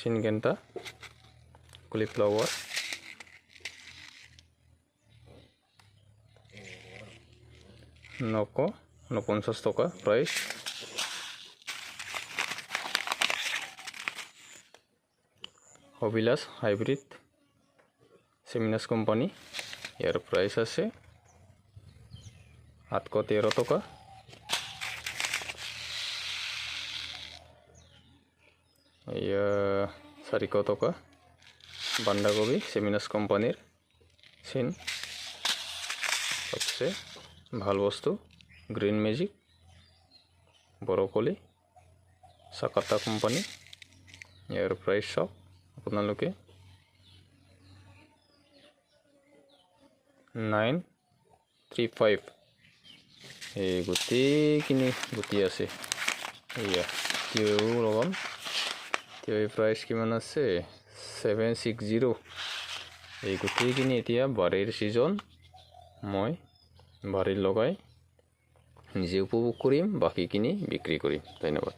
চিনগেণ্টা কলিফ্লাৱাৰ 949 টকা প্ৰাইচ। অভিলাষ hybrid চেমিনাছ company, ইয়াৰ price আছে 813 টকা। এয়া 400 টকা। বন্ধাকবি চেমিনাছ কোম্পানীৰ চিন সবচে ভাল বস্তু গ্ৰীণ মেজিক ব্ৰকলি চাকাতা কোম্পানী, ইয়াৰ প্ৰাইচ চাওক আপোনালোকে 935। এই গোটেইখিনি গুটি আছে। এয়া তিয়ঁহ লগাম, তিয়ঁহৰ প্ৰাইচ কিমান আছে 760। এই গোটেইখিনি এতিয়া বাৰীৰ ছিজন, মই বাৰীত লগাই নিজে উপভোগ কৰিম, বাকীখিনি বিক্ৰী কৰিম। ধন্যবাদ।